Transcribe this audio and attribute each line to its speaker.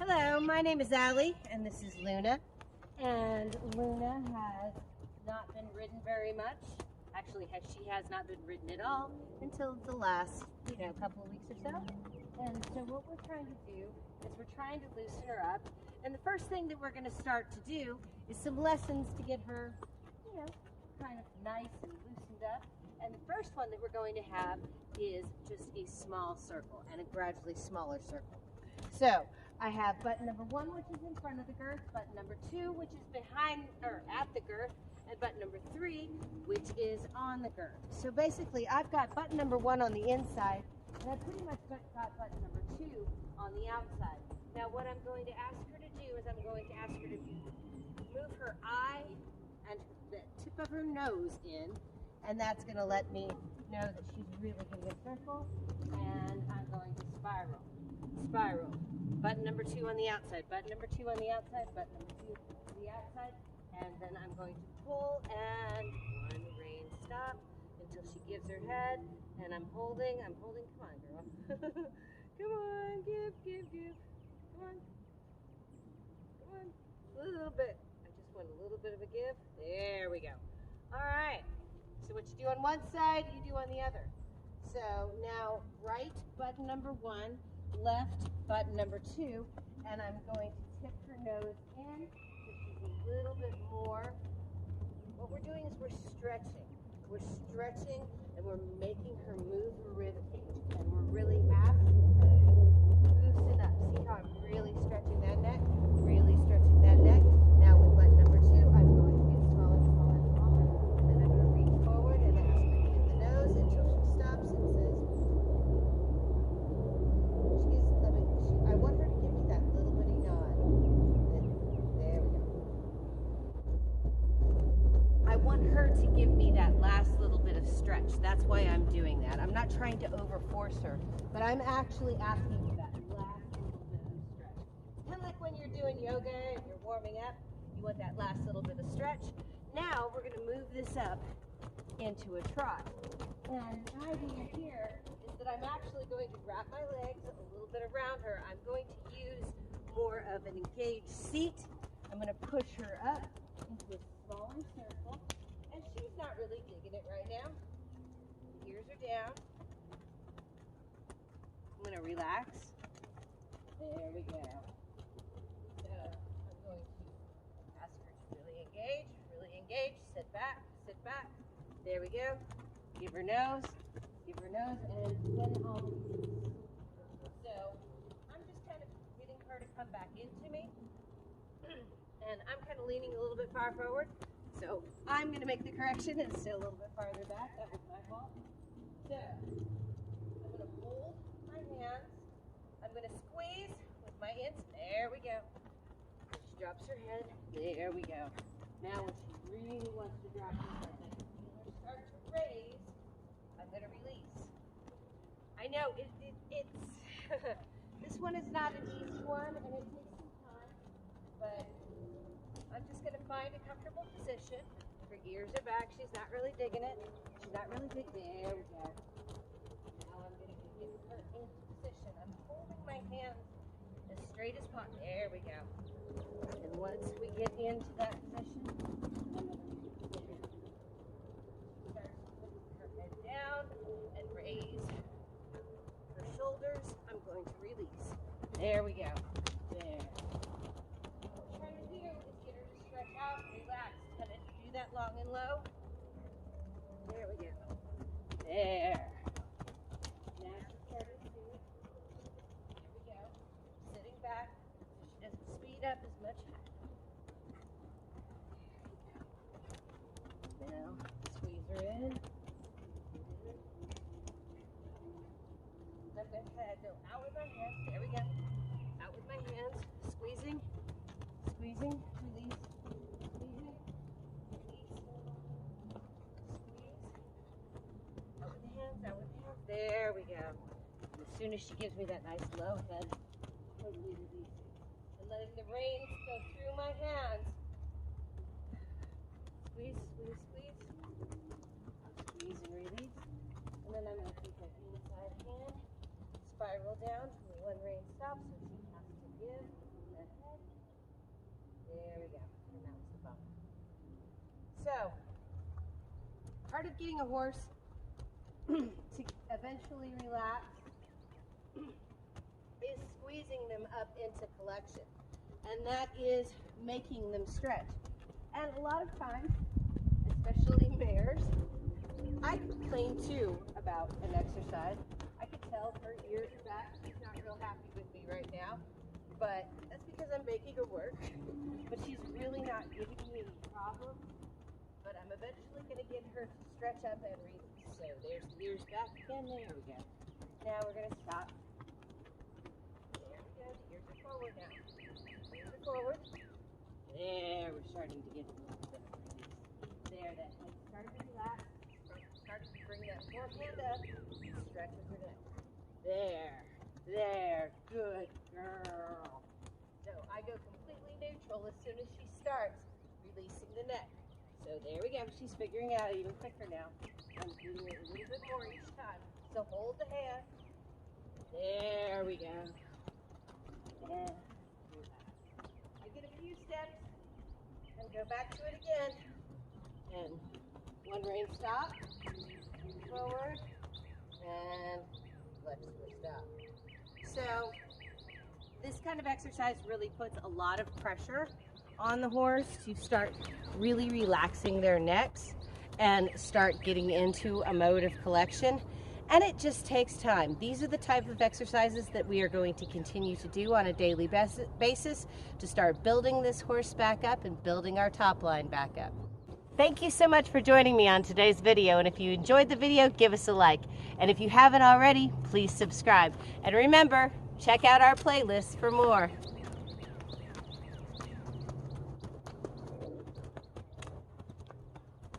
Speaker 1: Hello, my name is Allie, and this is Luna. And Luna has not been ridden very much. Actually, she has not been ridden at all until the last, couple of weeks or so. And so what we're trying to do is we're trying to loosen her up. And the first thing that we're going to start to do is some lessons to get her, kind of nice and loosened up. And the first one that we're going to have is just a small circle and a gradually smaller circle. So I have button number 1, which is in front of the girth, button number 2, which is behind or at the girth, and button number 3, which is on the girth. So basically I've got button number 1 on the inside, and I pretty much got button number 2 on the outside. Now what I'm going to ask her to do is I'm going to ask her to move her eye and the tip of her nose in, and that's going to let me know that she's really getting a circle, and I'm going to spiral. Spiral. Button number 2 on the outside, button number 2 on the outside, button number 2 on the outside, and then I'm going to pull and 1 rein stop until she gives her head, and I'm holding, come on girl. Come on, give. Come on, a little bit. I just want a little bit of a give. There we go. All right, so what you do on one side, you do on the other. So now right button number 1, left button number 2, and I'm going to tip her nose in so she's a little bit more. What we're doing is we're stretching. We're stretching and we're making her move her rib cage, and we're really asking her to loosen up. See how I'm really stretching that neck? Really stretching that neck. Now with button number 2, I'm going to get smaller, and I'm going to reach forward and ask her to hit the nose until she stops and says, I want her to give me that little bitty nod. There we go. I want her to give me that last little bit of stretch. That's why I'm doing that. I'm not trying to overforce her, but I'm actually asking for that last little bit of stretch. It's kind of like when you're doing yoga and you're warming up, you want that last little bit of stretch. Now we're going to move this up into a trot. And the idea here is that I'm actually going to wrap my legs a little bit around her. I'm going to use more of an engaged seat. I'm going to push her up into a smaller circle. And she's not really digging it right now. Ears are down. I'm going to relax. There we go. So I'm going to ask her to really engage. Sit back. There we go. Give her nose, and then I'll release. So I'm just kind of getting her to come back into me, and I'm kind of leaning a little bit far forward. So I'm going to make the correction and stay a little bit farther back. That was my fault. So I'm going to hold my hands. I'm going to squeeze with my hands. There we go. She drops her head. There we go. Now when she really wants to drop her head, start to raise, I'm going to release. I know it's this one is not an easy one, and it takes some time, but I'm just going to find a comfortable position. Her ears are back. She's not really digging it. There we go. Now I'm going to get her into position. I'm holding my hands as straight as possible. There we go. And once we get into that position, I'm going to down and raise her shoulders. I'm going to release. There we go. There. What we're trying to do is get her to stretch out, relax. Kind of do that long and low. There we go. There. Now she's starting to. There we go. Sitting back so she doesn't speed up as much. Now squeeze her in. I'm going to go out with my hands. There we go. Out with my hands. Squeezing. Release. Squeeze. Out with the hands. There we go. And as soon as she gives me that nice low head, totally releasing. And letting the reins go through my hands. Squeeze. Squeeze and release. And then I'm going to take that inside hand, spiral down to the 1 rein stop, so she has to give. getting a horse to eventually relax is squeezing them up into collection, and that is making them stretch. And a lot of times, especially mares, I complain too about an exercise. I could tell her ears are back. She's not real happy with me right now, but that's because I'm making her work. But she's really not giving me any problems. But I'm eventually going to get her to stretch up and release. So there's the ears back again. There we go. Now we're going to stop. There we go. The ears are forward now. Ears are forward. There, we're starting to get a little bit of release. There, that head started to relax. Starting to bring that forehand up. Stretch with your neck. There, good girl. So I go completely neutral as soon as she starts releasing the neck. So there we go. She's figuring it out even quicker now. I'm doing it a little bit more each time. So hold the hand. There we go. And I get a few steps and go back to it again. And one rein stop, forward, and let's stop. So this kind of exercise really puts a lot of pressure on the horse to start really relaxing their necks and start getting into a mode of collection. And it just takes time. These are the type of exercises that we are going to continue to do on a daily basis to start building this horse back up and building our top line back up. Thank you so much for joining me on today's video, and if you enjoyed the video, give us a like. And if you haven't already, please subscribe. And remember, check out our playlist for more.